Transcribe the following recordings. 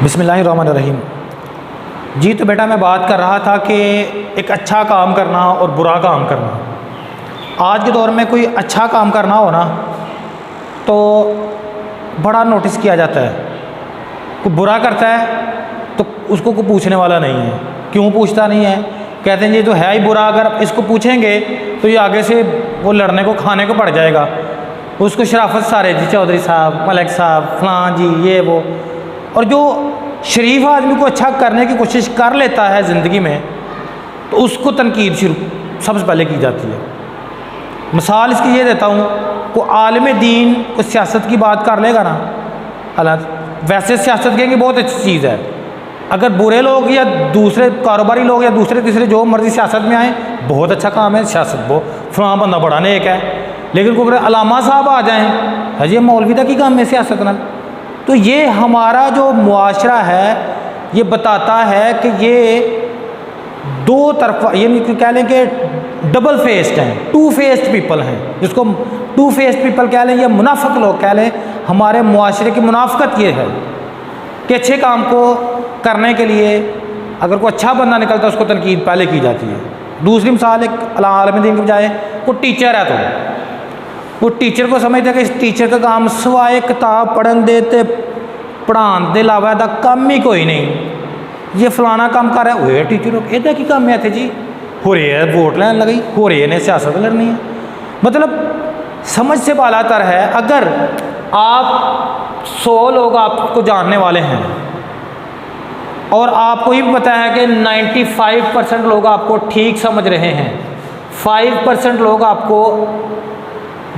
बिस्मिल्लाहिर्रहमानिर्रहीम। जी तो बेटा मैं बात कर रहा था कि एक अच्छा काम करना और बुरा काम करना। आज के दौर में कोई अच्छा काम करना हो ना तो बड़ा नोटिस किया जाता है, कोई बुरा करता है तो उसको कोई पूछने वाला नहीं है। क्यों पूछता नहीं है? कहते हैं ये तो है ही बुरा, अगर इसको पूछेंगे तो ये आगे से वो लड़ने को खाने को पड़ जाएगा। उसको शराफत सारे जी चौधरी साहब, मलिक साहब, फलां जी, ये वो। और जो शरीफ आदमी को अच्छा करने की कोशिश कर लेता है ज़िंदगी में तो उसको तनकीद शुरू सबसे पहले की जाती है। मिसाल इसकी ये देता हूँ, को आलिम दीन को सियासत की बात कर लेगा ना, हालांकि वैसे सियासत कहेंगे बहुत अच्छी चीज़ है। अगर बुरे लोग या दूसरे कारोबारी लोग या दूसरे तीसरे जो मर्जी सियासत में आए, बहुत अच्छा काम है सियासत, वो फलां बंदा बड़ा नेक है। लेकिन कोई अलामा साहब आ जाएँ, हजी मौलवी का की काम है सियासत ना, तो ये हमारा जो मुआशरा है ये बताता है कि ये दो तरफा, ये कह लें कि डबल फेस्ड हैं, टू फेस्ड पीपल हैं। जिसको टू फेस्ड पीपल कह लें या मुनाफिक लोग कह लें, हमारे मुआशरे की मुनाफिकत ये है कि अच्छे काम को करने के लिए अगर कोई अच्छा बंदा निकलता है उसको तनकीद पहले की जाती है। दूसरी मिसाल, एक आलिम दीन के बजाय कोई टीचर है तो वो टीचर को समझते कि इस टीचर का काम सवाए किताब पढ़न दे ते पढ़ान के अलावा का काम ही कोई नहीं। ये फलाना काम कर रहा है, वो टीचर एदा की काम है थे जी, हो रही है वोट लैन लगी, हो रही है ने सियासत लड़नी है। मतलब समझ से बालातर है। अगर आप 100 लोग आपको जानने वाले हैं और आपको ये पता है कि 95% लोग आपको ठीक समझ रहे हैं, 5% लोग आपको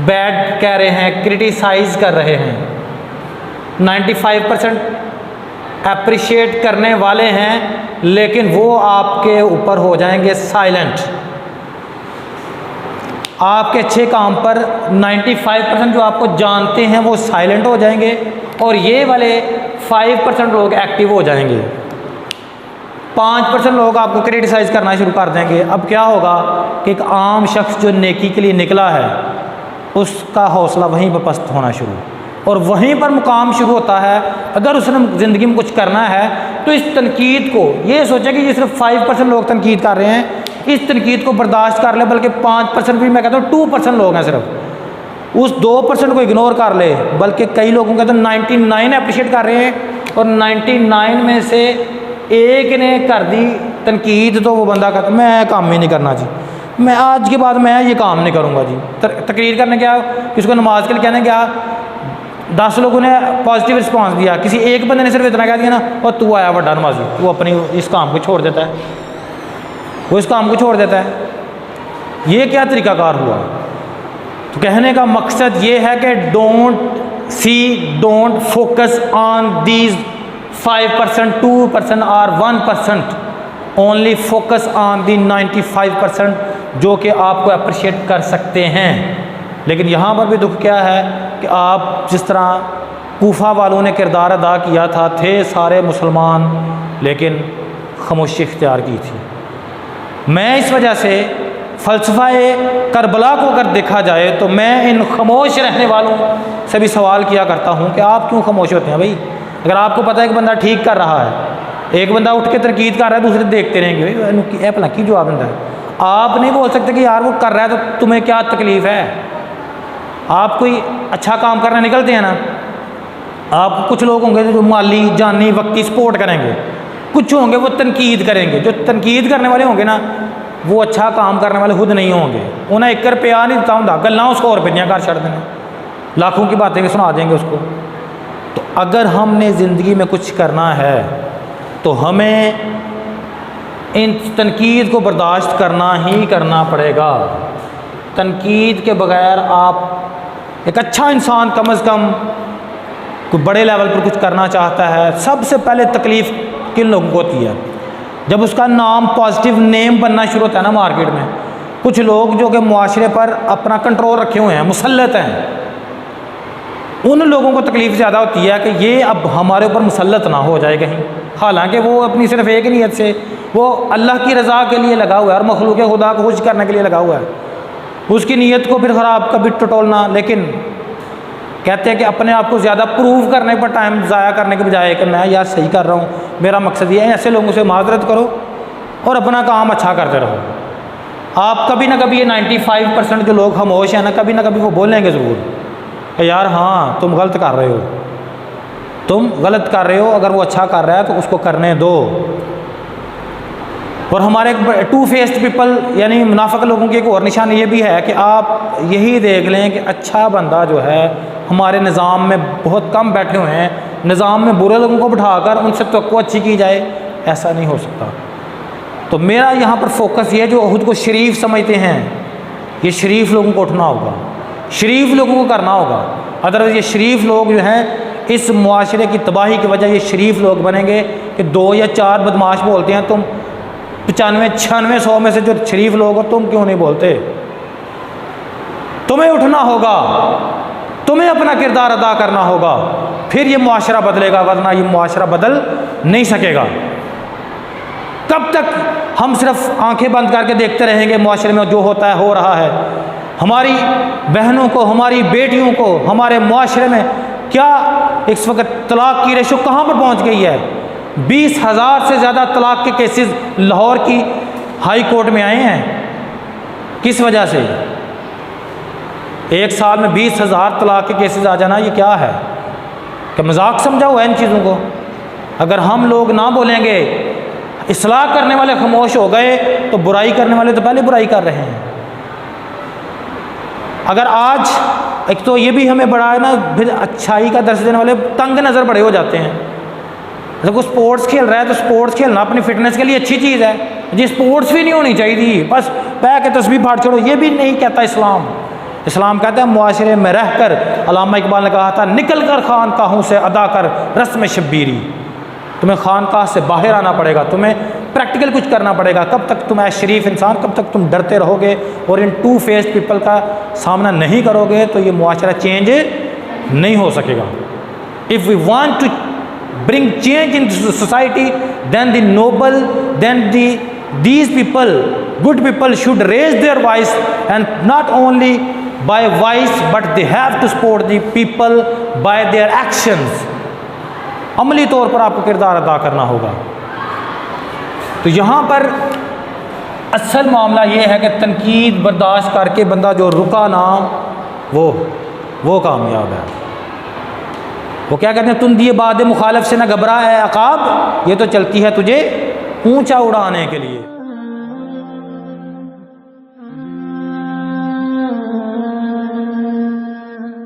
बैड कह रहे हैं, क्रिटिसाइज कर रहे हैं, 95% अप्रिशिएट करने वाले हैं, लेकिन वो आपके ऊपर हो जाएंगे साइलेंट। आपके अच्छे काम पर 95% जो आपको जानते हैं वो साइलेंट हो जाएंगे और ये वाले 5% लोग एक्टिव हो जाएंगे। 5% लोग आपको क्रिटिसाइज करना शुरू कर देंगे। अब क्या होगा कि एक आम शख्स जो नेकी के लिए निकला है उसका हौसला वहीं पर पस्त होना शुरू, और वहीं पर मुकाम शुरू होता है। अगर उसने ज़िंदगी में कुछ करना है तो इस तनकीद को ये सोचे कि ये सिर्फ 5% लोग तनकीद कर रहे हैं, इस तनकीद को बर्दाश्त कर ले, बल्कि 5% भी मैं कहता हूँ 2% लोग हैं सिर्फ, उस 2% को इग्नोर कर ले। बल्कि कई लोगों के तो 99 अप्रिशिएट कर रहे हैं और 99 में से एक ने कर दी तनकीद तो वो बंदा कहता मैं काम ही नहीं करना जी, मैं आज के बाद मैं ये काम नहीं करूँगा जी। तकरीर करने गया, किसी को नमाज के लिए कहने गया, 10 लोगों ने पॉजिटिव रिस्पांस दिया, किसी एक बंदे ने सिर्फ इतना कह दिया ना, और तू आया बड़ा नमाजी, वो अपनी इस काम को छोड़ देता है, वो इस काम को छोड़ देता है। ये क्या तरीकाकार हुआ? तो कहने का मकसद ये है कि डोंट फोकस ऑन दीज 5%, 2% और 1%, ओनली फोकस ऑन दी 95% जो कि आपको अप्रिशिएट कर सकते हैं। लेकिन यहाँ पर भी दुख क्या है कि आप जिस तरह कूफा वालों ने किरदार अदा किया था, थे सारे मुसलमान लेकिन खामोशी इख्तियार की थी। मैं इस वजह से फ़लसफ़ा करबला को अगर देखा जाए तो मैं इन खामोश रहने वालों से भी सवाल किया करता हूँ कि आप क्यों खामोश होते हैं भाई? अगर आपको पता है कि बंदा ठीक कर रहा है, एक बंदा उठ के तनकीद कर रहा है, दूसरे देखते रहेंगे भला की जवाब देता है। आप नहीं बोल सकते कि यार वो कर रहा है तो तुम्हें क्या तकलीफ़ है। आप कोई अच्छा काम करने निकलते हैं ना, आप कुछ लोग होंगे जो माली जानी वक्ती सपोर्ट करेंगे, कुछ होंगे वो तनकीद करेंगे। जो तनकीद करने वाले होंगे ना वो अच्छा काम करने वाले खुद नहीं होंगे। उन्हें 1 रुपया नहीं देता हूँ, गल्ला 100 रुपये कर छड़ देना, लाखों की बातें सुना देंगे उसको। तो अगर हमने ज़िंदगी में कुछ करना है तो हमें इन तनकीद को बर्दाश्त करना ही करना पड़ेगा। तनकीद के बगैर आप एक अच्छा इंसान कम से कम कोई बड़े लेवल पर कुछ करना चाहता है, सबसे पहले तकलीफ़ किन लोगों को होती है? जब उसका नाम पॉजिटिव नेम बनना शुरू होता है ना मार्केट में। कुछ लोग जो कि मुआशरे पर अपना कंट्रोल रखे हुए हैं, मुसल्लत हैं, उन लोगों को तकलीफ़ ज़्यादा होती है कि ये अब हमारे ऊपर मुसल्लत ना हो जाए कहीं। हालांकि वो अपनी सिर्फ एक नीयत से वो अल्लाह की रज़ा के लिए लगा हुआ है और मखलूक खुदा को खुश करने के लिए लगा हुआ है, उसकी नीयत को फिर ख़राब कभी टटोलना। लेकिन कहते हैं कि अपने आप को ज़्यादा प्रूव करने पर टाइम ज़ाया करने के बजाय कि मैं यार सही कर रहा हूँ, मेरा मकसद ये है, ऐसे लोगों से माजरत करो और अपना काम अच्छा करते रहो। आप कभी ना कभी ये 95% जो लोग खामोश हैं ना कभी वो बोलेंगे ज़रूर कि यार हाँ तुम गलत कर रहे हो, तुम गलत कर रहे हो। अगर वो अच्छा कर रहा है तो उसको करने दो। और हमारे टू फेस्ड पीपल यानी मुनाफिक लोगों की एक और निशानी ये भी है कि आप यही देख लें कि अच्छा बंदा जो है हमारे निज़ाम में बहुत कम बैठे हुए हैं, निज़ाम में बुरे लोगों को बिठाकर उनसे तवक्को अच्छी की जाए, ऐसा नहीं हो सकता। तो मेरा यहाँ पर फोकस ये जो खुद को शरीफ समझते हैं, ये शरीफ लोगों को उठना होगा, शरीफ लोगों को करना होगा। अदरवाइज़ ये शरीफ लोग जो हैं इस मुआशरे की तबाही की वजह ये शरीफ लोग बनेंगे कि 2 या 4 बदमाश बोलते हैं, तुम 95-96 में से जो शरीफ लोग हो तुम क्यों नहीं बोलते? तुम्हें उठना होगा, तुम्हें अपना किरदार अदा करना होगा, फिर ये मुआशरा बदलेगा, वरना ये मुआशरा बदल नहीं सकेगा। कब तक हम सिर्फ आंखें बंद करके देखते रहेंगे मुआशरे में जो होता है हो रहा है? हमारी बहनों को, हमारी बेटियों को, हमारे मुआशरे में क्या इस वक्त तलाक की रेशो कहाँ पर पहुँच गई है? 20,000 से ज़्यादा तलाक के केसेस लाहौर की हाई कोर्ट में आए हैं। किस वजह से? एक साल में 20,000 तलाक के केसेस आ जाना, ये क्या है? कि मजाक समझा हुआ है इन चीज़ों को? अगर हम लोग ना बोलेंगे, इस्लाह करने वाले खामोश हो गए, तो बुराई करने वाले तो पहले बुराई कर रहे हैं। अगर आज एक तो ये भी हमें बड़ा है ना, फिर अच्छाई का दर्श देने वाले तंग नज़र बड़े हो जाते हैं। जब वो स्पोर्ट्स खेल रहा है तो स्पोर्ट्स खेलना अपनी फिटनेस के लिए अच्छी चीज़ है, जी स्पोर्ट्स भी नहीं होनी चाहिए थी, बस पैर के तस्बीह फाड़ छोड़ो, ये भी नहीं कहता इस्लाम। इस्लाम कहता है मुआशरे में रहकर, अल्लामा इकबाल ने कहा था, निकल कर खानकाहों से अदा कर रस्म शब्बीरी। तुम्हें खानकाह से बाहर आना पड़ेगा, तुम्हें प्रैक्टिकल कुछ करना पड़ेगा। कब तक तुम ऐसे शरीफ इंसान, कब तक तुम डरते रहोगे और इन टू फेस्ड पीपल का सामना नहीं करोगे तो ये मुआशरा चेंज नहीं हो सकेगा। If we want to bring change in society, then the noble, then these people, good people should raise their voice, and not only by voice but they have to support the people by their actions. अमली तौर पर आपको किरदार अदा करना होगा। तो यहाँ पर असल मामला ये है कि तनकीद बर्दाश्त करके बंदा जो रुका ना वो कामयाब है। वो क्या कहते हैं, तुम दिए बाद मुखालिफ से ना घबरा है अकाब, ये तो चलती है तुझे ऊंचा उड़ाने के लिए।